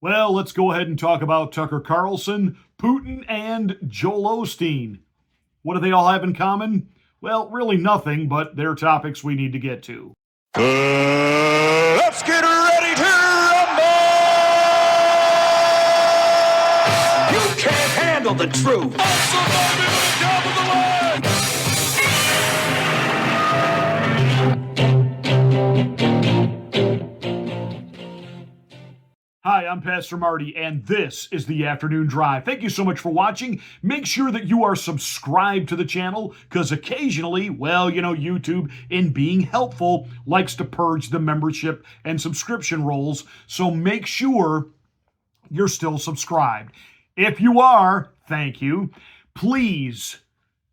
Well, let's go ahead and talk about Tucker Carlson, Putin, and Joel Osteen. What do they all have in common? Well, really nothing, but they're topics we need to get to. Let's get ready to rumble! You can't handle the truth. Somebody to the top of the line. Hi, I'm Pastor Marty, and this is the Afternoon Drive. Thank you so much for watching. Make sure that you are subscribed to the channel, because occasionally, YouTube, in being helpful, likes to purge the membership and subscription rolls. So make sure you're still subscribed. If you are, thank you. Please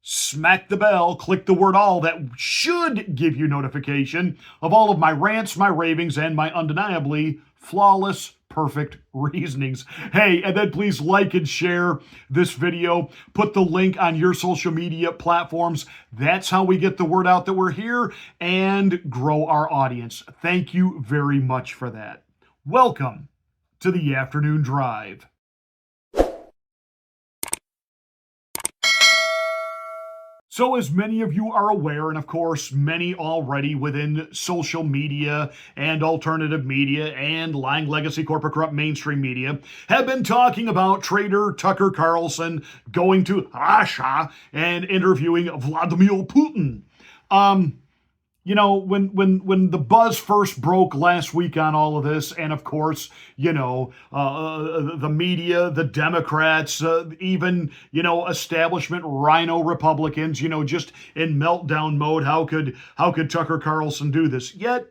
smack the bell, click the word all. That should give you notification of all of my rants, my ravings, and my undeniably flawless, perfect reasonings. Hey, and then please like and share this video. Put the link on your social media platforms. That's how we get the word out that we're here and grow our audience. Thank you very much for that. Welcome to the Afternoon Drive. So as many of you are aware, and of course many already within social media and alternative media and lying legacy corporate corrupt mainstream media, have been talking about traitor Tucker Carlson going to Russia and interviewing Vladimir Putin. When the buzz first broke last week on all of this, and of course, the media, the Democrats, even, establishment rhino Republicans, just in meltdown mode, how could Tucker Carlson do this? Yet,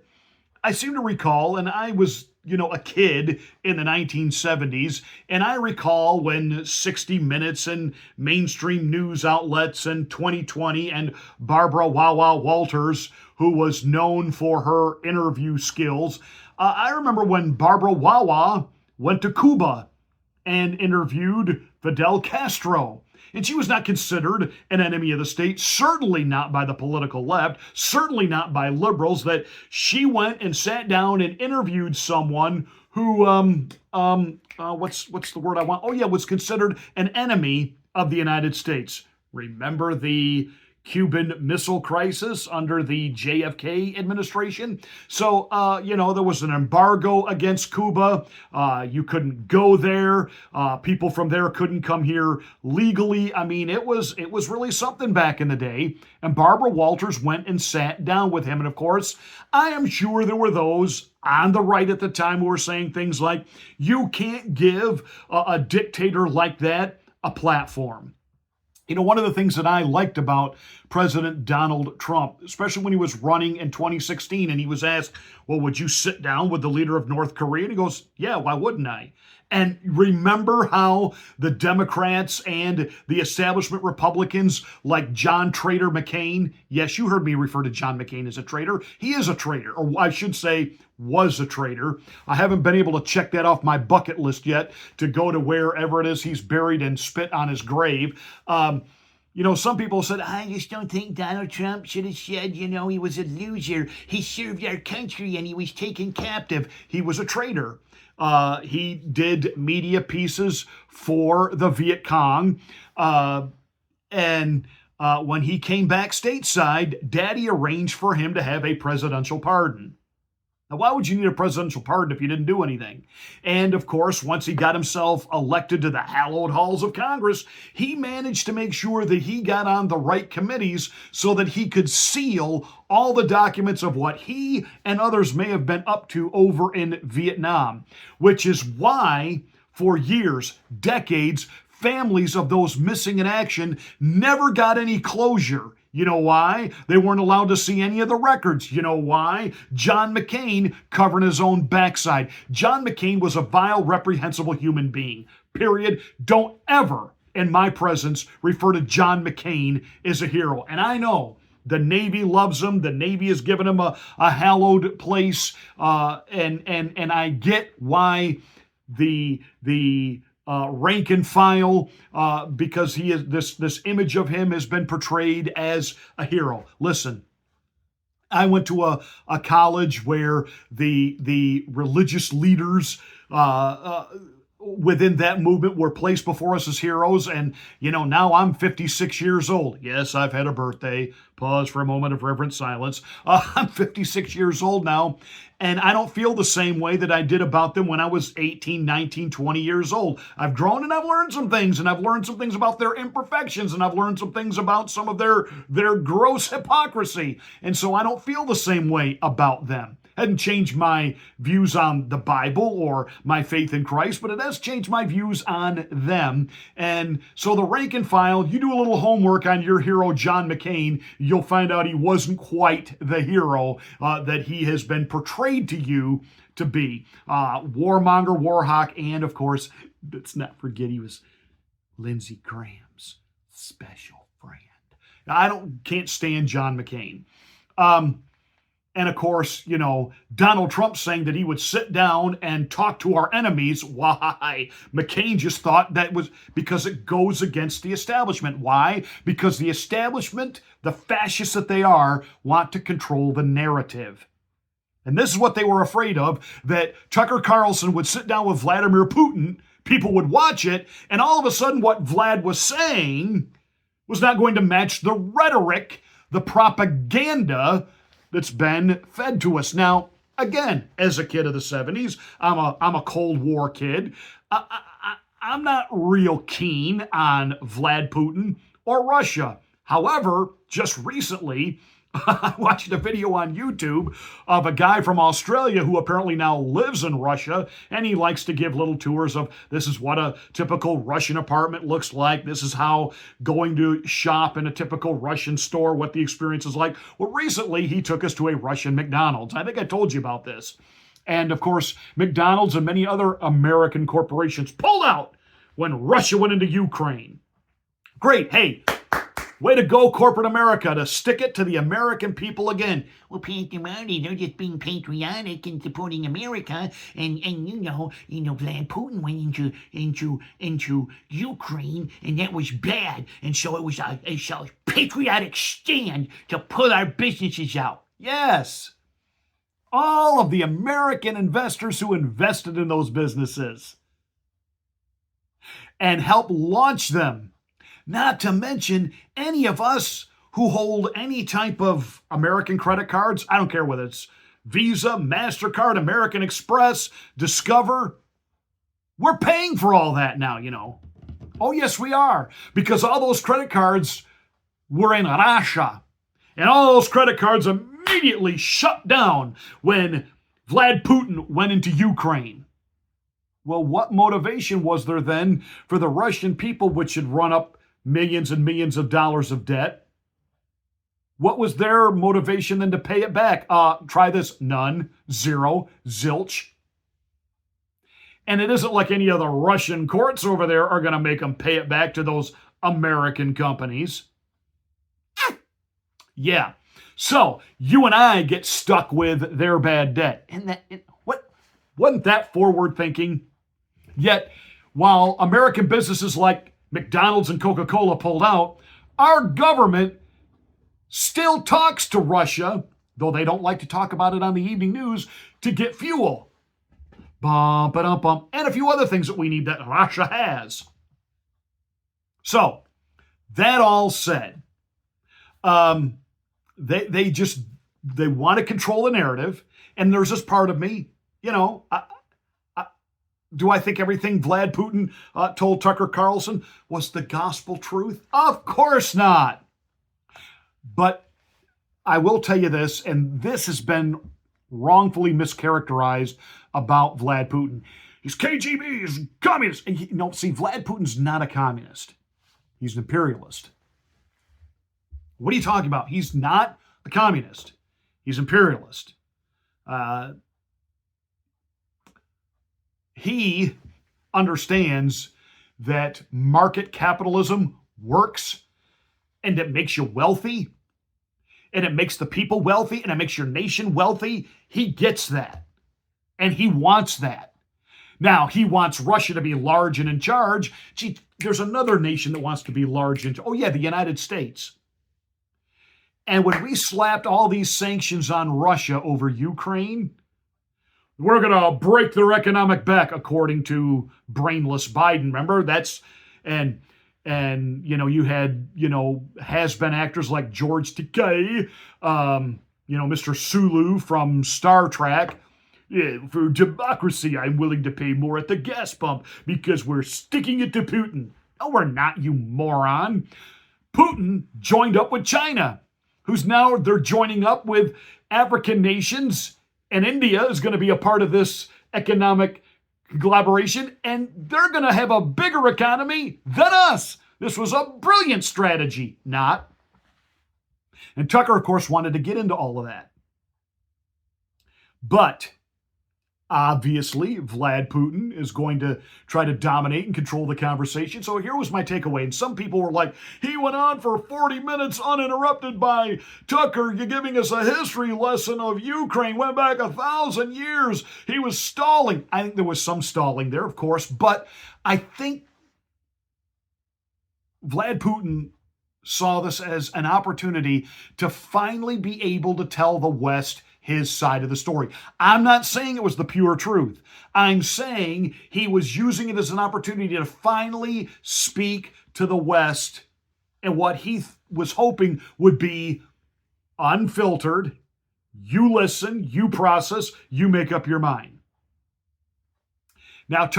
I seem to recall, and I was a kid in the 1970s, and I recall when 60 Minutes and mainstream news outlets and 2020 and Barbara Wawa Walters, who was known for her interview skills. I remember when Barbara Wawa went to Cuba and interviewed Fidel Castro. And she was not considered an enemy of the state, certainly not by the political left, certainly not by liberals, that she went and sat down and interviewed someone who, what's the word I want? Oh yeah, was considered an enemy of the United States. Remember the Cuban Missile Crisis under the JFK administration? So, there was an embargo against Cuba. You couldn't go there. People from there couldn't come here legally. I mean, it was really something back in the day. And Barbara Walters went and sat down with him. And of course, I am sure there were those on the right at the time who were saying things like, you can't give a dictator like that a platform. One of the things that I liked about President Donald Trump, especially when he was running in 2016, and he was asked, well, would you sit down with the leader of North Korea? And he goes, yeah, why wouldn't I? And remember how the Democrats and the establishment Republicans like John Traitor McCain, yes, you heard me refer to John McCain as a traitor. He is a traitor, or I should say was a traitor. I haven't been able to check that off my bucket list yet to go to wherever it is he's buried and spit on his grave. Some people said, I just don't think Donald Trump should have said, he was a loser. He served our country and he was taken captive. He was a traitor. He did media pieces for the Viet Cong. And when he came back stateside, Daddy arranged for him to have a presidential pardon. Now, why would you need a presidential pardon if you didn't do anything? And of course, once he got himself elected to the hallowed halls of Congress, he managed to make sure that he got on the right committees so that he could seal all the documents of what he and others may have been up to over in Vietnam, which is why for years, decades, families of those missing in action never got any closure. You know why? They weren't allowed to see any of the records. You know why? John McCain covering his own backside. John McCain was a vile, reprehensible human being. Period. Don't ever, in my presence, refer to John McCain as a hero. And I know the Navy loves him. The Navy has given him a hallowed place. And I get why the rank and file, because he is this image of him has been portrayed as a hero. Listen, I went to a college where the religious leaders within that movement were placed before us as heroes. And, now I'm 56 years old. Yes, I've had a birthday. Pause for a moment of reverent silence. I'm 56 years old now, and I don't feel the same way that I did about them when I was 18, 19, 20 years old. I've grown and I've learned some things, and I've learned some things about their imperfections, and I've learned some things about some of their gross hypocrisy. And so I don't feel the same way about them. Hadn't changed my views on the Bible or my faith in Christ, but it has changed my views on them. And so the rank and file, you do a little homework on your hero, John McCain, you'll find out he wasn't quite the hero that he has been portrayed to you to be. Warmonger, warhawk, and of course, let's not forget he was Lindsey Graham's special friend. I can't stand John McCain. And of course, Donald Trump saying that he would sit down and talk to our enemies. Why? McCain just thought that was because it goes against the establishment. Why? Because the establishment, the fascists that they are, want to control the narrative. And this is what they were afraid of, that Tucker Carlson would sit down with Vladimir Putin, people would watch it, and all of a sudden what Vlad was saying was not going to match the rhetoric, the propaganda that's been fed to us. Now, again, as a kid of the 70s, I'm a Cold War kid. I'm not real keen on Vlad Putin or Russia. However, just recently, I watched a video on YouTube of a guy from Australia who apparently now lives in Russia, and he likes to give little tours of this is what a typical Russian apartment looks like. This is how going to shop in a typical Russian store, what the experience is like. Well, recently he took us to a Russian McDonald's. I think I told you about this. And of course, McDonald's and many other American corporations pulled out when Russia went into Ukraine. Great. Hey, way to go, corporate America, to stick it to the American people again. Well, Pastor Marty, they're just being patriotic and supporting America, and Vlad Putin went into Ukraine, and that was bad, and so it was a patriotic stand to pull our businesses out. Yes. All of the American investors who invested in those businesses and helped launch them. Not to mention any of us who hold any type of American credit cards. I don't care whether it's Visa, MasterCard, American Express, Discover. We're paying for all that now, Oh, yes, we are. Because all those credit cards were in Russia. And all those credit cards immediately shut down when Vlad Putin went into Ukraine. Well, what motivation was there then for the Russian people, which had run up millions and millions of dollars of debt? What was their motivation then to pay it back? Try this. None. Zero. Zilch. And it isn't like any of the Russian courts over there are going to make them pay it back to those American companies. Yeah. So you and I get stuck with their bad debt. And wasn't that forward thinking? Yet, while American businesses like McDonald's and Coca-Cola pulled out, our government still talks to Russia, though they don't like to talk about it on the evening news, to get fuel. Bum, ba-dum, bum, and a few other things that we need that Russia has. So, that all said, they want to control the narrative, and there's this part of me, do I think everything Vlad Putin told Tucker Carlson was the gospel truth? Of course not. But I will tell you this, and this has been wrongfully mischaracterized about Vlad Putin. He's KGB, he's communist. See, Vlad Putin's not a communist. He's an imperialist. What are you talking about? He's not a communist. He's imperialist. He understands that market capitalism works and it makes you wealthy and it makes the people wealthy and it makes your nation wealthy. He gets that and he wants that. Now, he wants Russia to be large and in charge. Gee, there's another nation that wants to be large and the United States. And when we slapped all these sanctions on Russia over Ukraine, We're going to break their economic back, according to brainless Biden. Remember, and you had has-been actors like George Takei, Mr. Sulu from Star Trek. Yeah, for democracy, I'm willing to pay more at the gas pump because we're sticking it to Putin. No, we're not, you moron. Putin joined up with China, they're joining up with African nations, and India is going to be a part of this economic collaboration, and they're going to have a bigger economy than us. This was a brilliant strategy. Not. And Tucker, of course, wanted to get into all of that. But obviously, Vlad Putin is going to try to dominate and control the conversation. So here was my takeaway. And some people were like, he went on for 40 minutes uninterrupted by Tucker. You're giving us a history lesson of Ukraine. Went back 1,000 years. He was stalling. I think there was some stalling there, of course. But I think Vlad Putin saw this as an opportunity to finally be able to tell the West his side of the story. I'm not saying it was the pure truth. I'm saying he was using it as an opportunity to finally speak to the West and what he was hoping would be unfiltered. You listen, you process, you make up your mind. Now,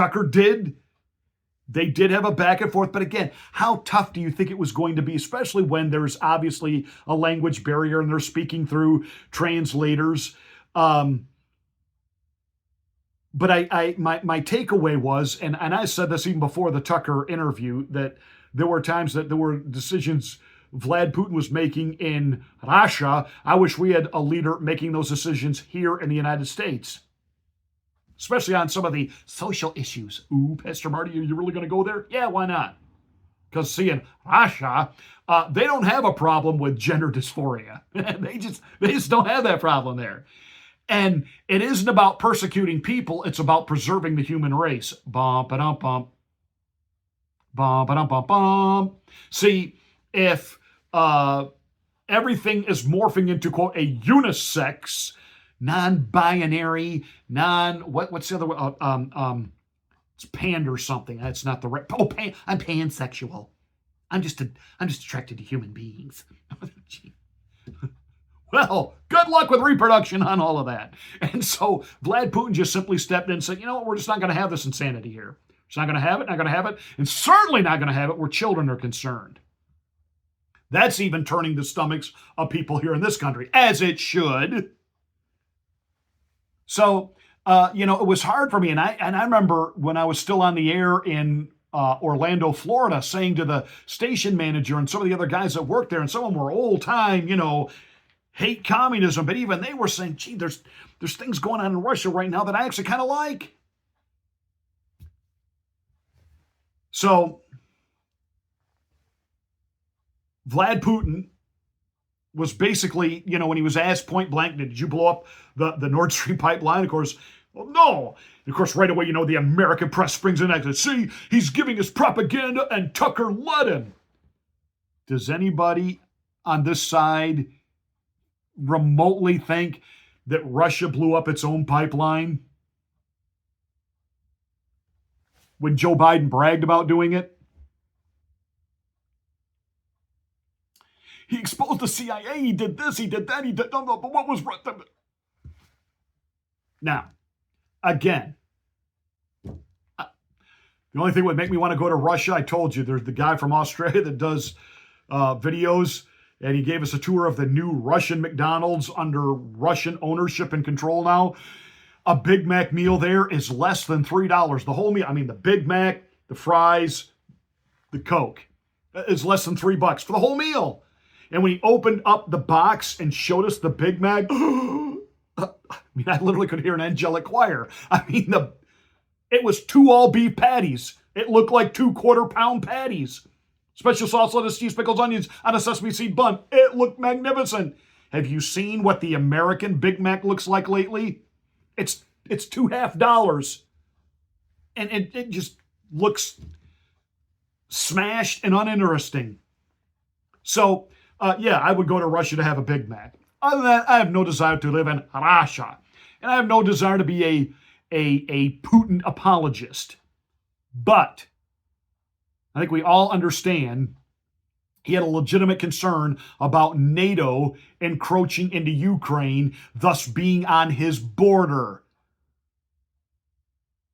they did have a back and forth, but again, how tough do you think it was going to be, especially when there's obviously a language barrier and they're speaking through translators? But my takeaway was, and I said this even before the Tucker interview, that there were times that there were decisions Vlad Putin was making in Russia. I wish we had a leader making those decisions here in the United States, especially on some of the social issues. Ooh, Pastor Marty, are you really going to go there? Yeah, why not? Because see, in Russia, they don't have a problem with gender dysphoria. they just don't have that problem there. And it isn't about persecuting people. It's about preserving the human race. Bum-ba-dum-bum. Bum-ba-dum-bum-bum. See, if everything is morphing into, quote, a unisex, non-binary, what's the other one? It's pand or something. That's not the right. I'm pansexual. I'm just attracted to human beings. Well, good luck with reproduction on all of that. And so Vlad Putin just simply stepped in and said, you know what, we're just not going to have this insanity here. It's not going to have it, and certainly not going to have it where children are concerned. That's even turning the stomachs of people here in this country, as it should. So, it was hard for me. And I remember when I was still on the air in Orlando, Florida, saying to the station manager and some of the other guys that worked there, and some of them were old time, hate communism, but even they were saying, gee, there's things going on in Russia right now that I actually kind of like. So Vlad Putin was basically, when he was asked point blank, did you blow up the Nord Stream pipeline? Of course, well, no. And of course, right away, the American press springs in and says, see, he's giving us propaganda and Tucker let him. Does anybody on this side remotely think that Russia blew up its own pipeline when Joe Biden bragged about doing it? He exposed the CIA, he did this, he did that, no, but what was right? Now, again, the only thing that would make me want to go to Russia, I told you, there's the guy from Australia that does videos, and he gave us a tour of the new Russian McDonald's under Russian ownership and control now. A Big Mac meal there is less than $3. The whole meal, the Big Mac, the fries, the Coke, is less than $3 for the whole meal. And when he opened up the box and showed us the Big Mac, I literally could hear an angelic choir. It was 2 all-beef patties. It looked like 2 quarter-pound patties. Special sauce, lettuce, cheese, pickles, onions on a sesame seed bun. It looked magnificent. Have you seen what the American Big Mac looks like lately? It's $2.50. And it just looks smashed and uninteresting. So, I would go to Russia to have a Big Mac. Other than that, I have no desire to live in Russia. And I have no desire to be a Putin apologist. But I think we all understand he had a legitimate concern about NATO encroaching into Ukraine, thus being on his border.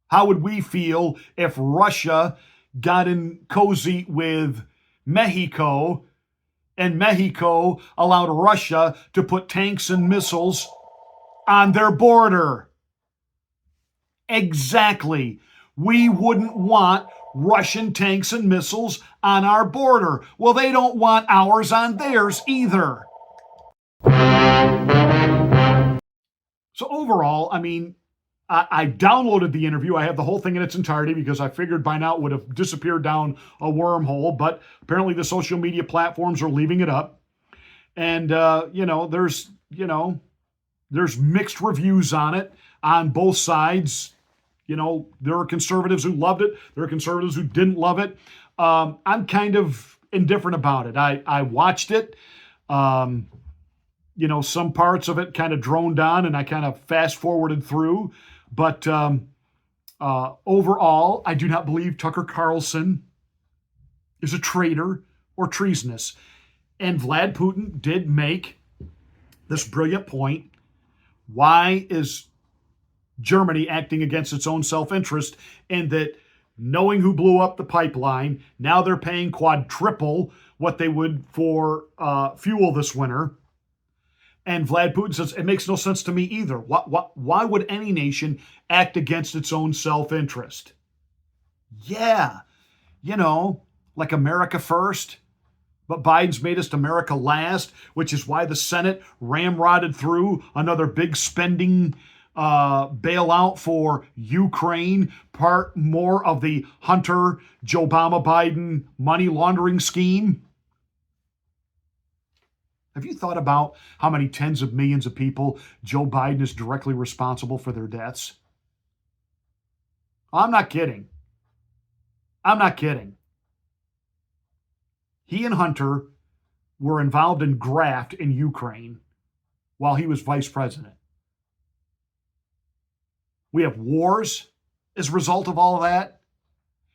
How would we feel if Russia got in cozy with Mexico and Mexico allowed Russia to put tanks and missiles on their border? Exactly. We wouldn't want Russian tanks and missiles on our border. Well, they don't want ours on theirs either. So overall, I mean, I downloaded the interview. I have the whole thing in its entirety because I figured by now it would have disappeared down a wormhole, but apparently the social media platforms are leaving it up. And, there's mixed reviews on it on both sides. There are conservatives who loved it. There are conservatives who didn't love it. I'm kind of indifferent about it. I watched it. Some parts of it kind of droned on and I kind of fast forwarded through. But overall, I do not believe Tucker Carlson is a traitor or treasonous. And Vlad Putin did make this brilliant point. Why is Germany acting against its own self-interest? And that knowing who blew up the pipeline, now they're paying quadruple what they would for fuel this winter. And Vlad Putin says, it makes no sense to me either. Why would any nation act against its own self-interest? Yeah, like America first. But Biden's made us America last, which is why the Senate ramrodded through another big spending bailout for Ukraine, part more of the Hunter, Joe Biden money laundering scheme. Have you thought about how many tens of millions of people Joe Biden is directly responsible for their deaths? I'm not kidding. He and Hunter were involved in graft in Ukraine while he was vice president. We have wars as a result of all of that.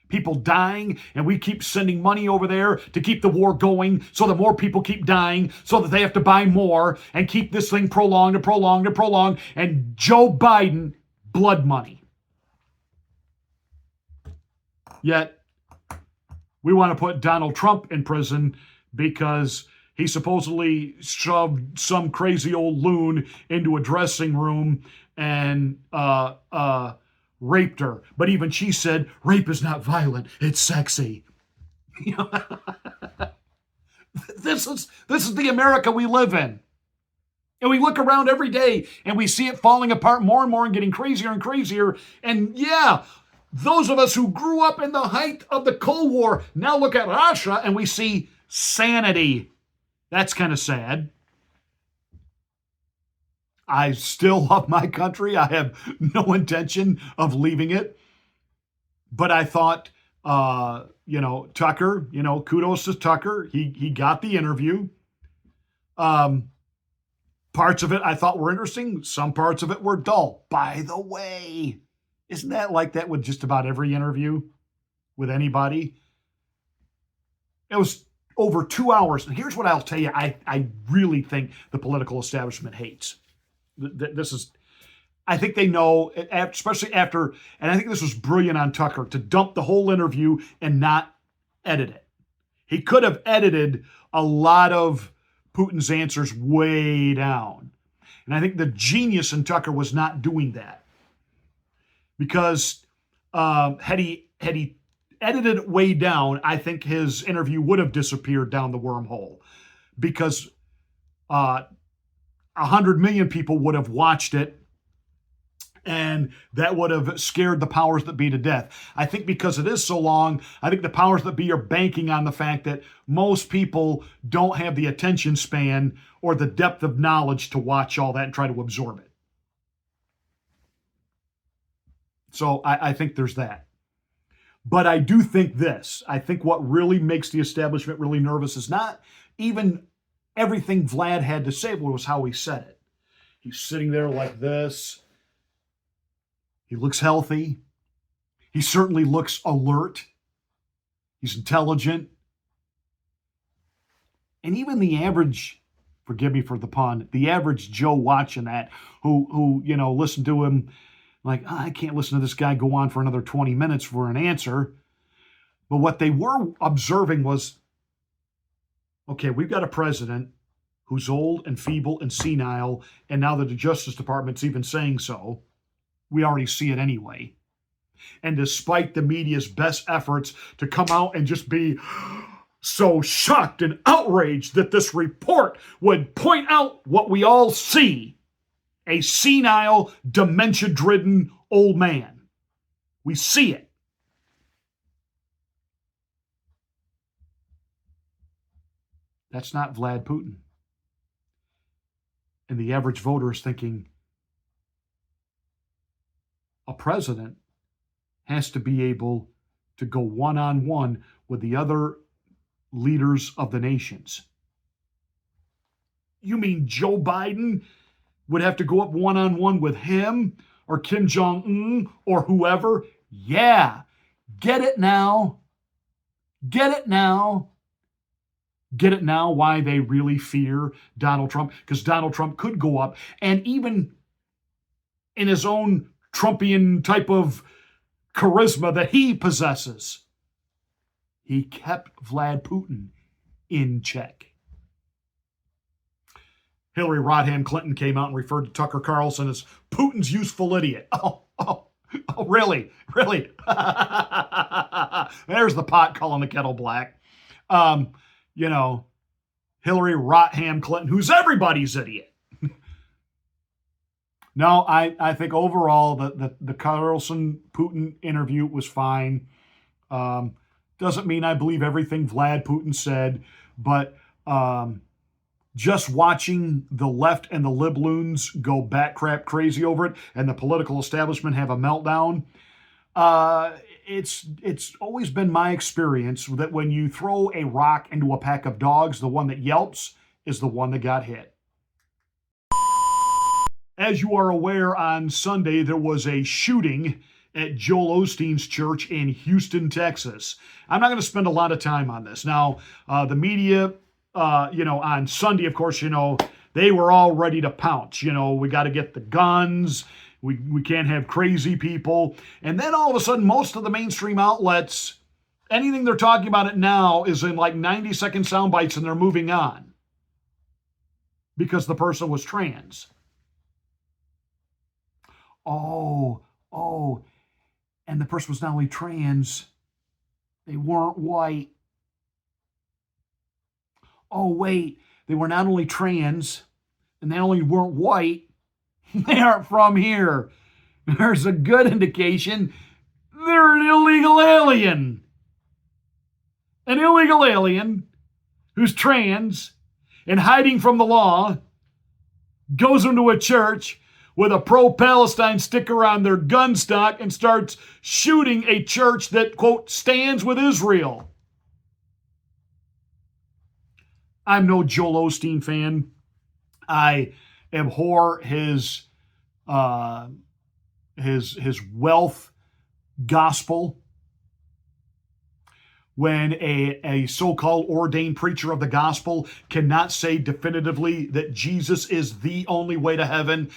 People dying, and we keep sending money over there to keep the war going so that more people keep dying so that they have to buy more and keep this thing prolonged and prolonged and prolonged. And Joe Biden, blood money. Yet, we want to put Donald Trump in prison because he supposedly shoved some crazy old loon into a dressing room and raped her. But even she said, rape is not violent, it's sexy. This is the America we live in. And we look around every day and we see it falling apart more and more and getting crazier and crazier. And yeah, those of us who grew up in the height of the Cold War now look at Russia and we see sanity. That's kind of sad. I still love my country. I have no intention of leaving it. But I thought, Tucker, kudos to Tucker. He got the interview. Parts of it I thought were interesting. Some parts of it were dull. By the way, isn't that like that with just about every interview with anybody? It was over 2 hours. And here's what I'll tell you I really think the political establishment hates. I think they know, especially after, and I think this was brilliant on Tucker, to dump the whole interview and not edit it. He could have edited a lot of Putin's answers way down. And I think the genius in Tucker was not doing that. Because had he edited it way down, I think his interview would have disappeared down the wormhole. Because 100 million people would have watched it, and that would have scared the powers that be to death. I think because it is so long, I think the powers that be are banking on the fact that most people don't have the attention span or the depth of knowledge to watch all that and try to absorb it. So I think there's that. But I do think this. I think what really makes the establishment really nervous is not even everything Vlad had to say, but it was how he said it. He's sitting there like this, He looks healthy. He certainly looks alert. He's intelligent. And even the average, forgive me for the pun, the average Joe watching that who listened to him like, I can't listen to this guy go on for another 20 minutes for an answer. But what they were observing was, okay, we've got a president who's old and feeble and senile, and now that the Justice Department's even saying so, we already see it anyway. And despite the media's best efforts to come out and just be so shocked and outraged that this report would point out what we all see, a senile, dementia-ridden old man. We see it. That's not Vlad Putin. And the average voter is thinking, a president has to be able to go one-on-one with the other leaders of the nations. You mean Joe Biden would have to go up one-on-one with him or Kim Jong-un or whoever? Yeah. Get it now. Get it now. Get it now why they really fear Donald Trump? Because Donald Trump could go up, and even in his own Trumpian type of charisma that he possesses, he kept Vlad Putin in check. Hillary Rodham Clinton came out and referred to Tucker Carlson as Putin's useful idiot. Oh, really? Really? There's the pot calling the kettle black. Hillary Rodham Clinton, who's everybody's idiot. No, I think overall the Carlson-Putin interview was fine. Doesn't mean I believe everything Vlad Putin said, but just watching the left and the libloons go bat crap crazy over it and the political establishment have a meltdown, it's always been my experience that when you throw a rock into a pack of dogs, the one that yelps is the one that got hit. As you are aware, on Sunday there was a shooting at Joel Osteen's church in Houston, Texas. I'm not going to spend a lot of time on this. Now, the media, on Sunday, of course, they were all ready to pounce. We got to get the guns. We can't have crazy people. And then all of a sudden, most of the mainstream outlets, anything they're talking about it now is in like 90-second sound bites, and they're moving on because the person was trans. Oh, and the person was not only trans, they weren't white. Oh, wait, they were not only trans, and they only weren't white, they aren't from here. There's a good indication they're an illegal alien. An illegal alien who's trans and hiding from the law goes into a church with a pro-Palestine sticker on their gun stock and starts shooting a church that, quote, stands with Israel. I'm no Joel Osteen fan. I abhor his wealth gospel. When a so-called ordained preacher of the gospel cannot say definitively that Jesus is the only way to heaven,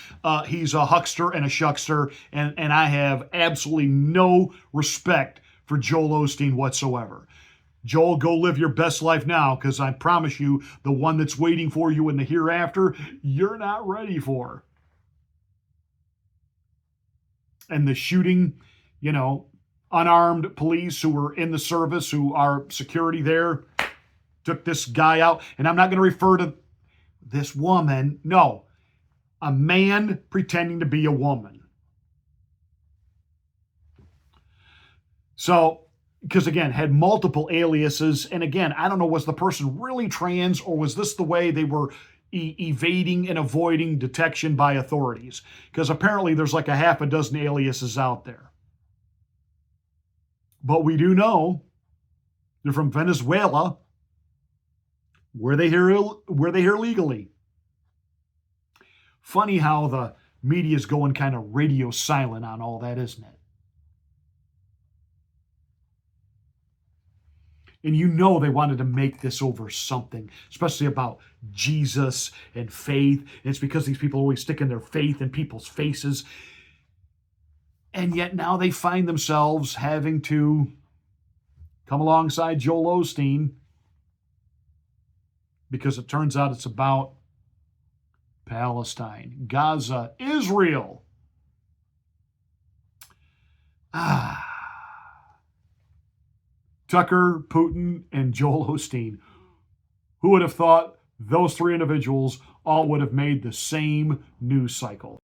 he's a huckster and a shuckster, and I have absolutely no respect for Joel Osteen whatsoever. Joel, go live your best life now, because I promise you, the one that's waiting for you in the hereafter, you're not ready for. And the shooting, unarmed police who were in the service, who are security there, took this guy out. And I'm not going to refer to this woman. No, a man pretending to be a woman. So, because again, had multiple aliases. And again, I don't know, was the person really trans, or was this the way they were evading and avoiding detection by authorities? Because apparently there's like a half a dozen aliases out there. But we do know they're from Venezuela. Were they here legally? Funny how media's going kind of radio silent on all that, isn't it? And you know they wanted to make this over something, especially about Jesus and faith. And it's because these people always sticking their faith in people's faces. And yet now they find themselves having to come alongside Joel Osteen because it turns out it's about Palestine, Gaza, Israel. Tucker, Putin, and Joel Osteen. Who would have thought those three individuals all would have made the same news cycle?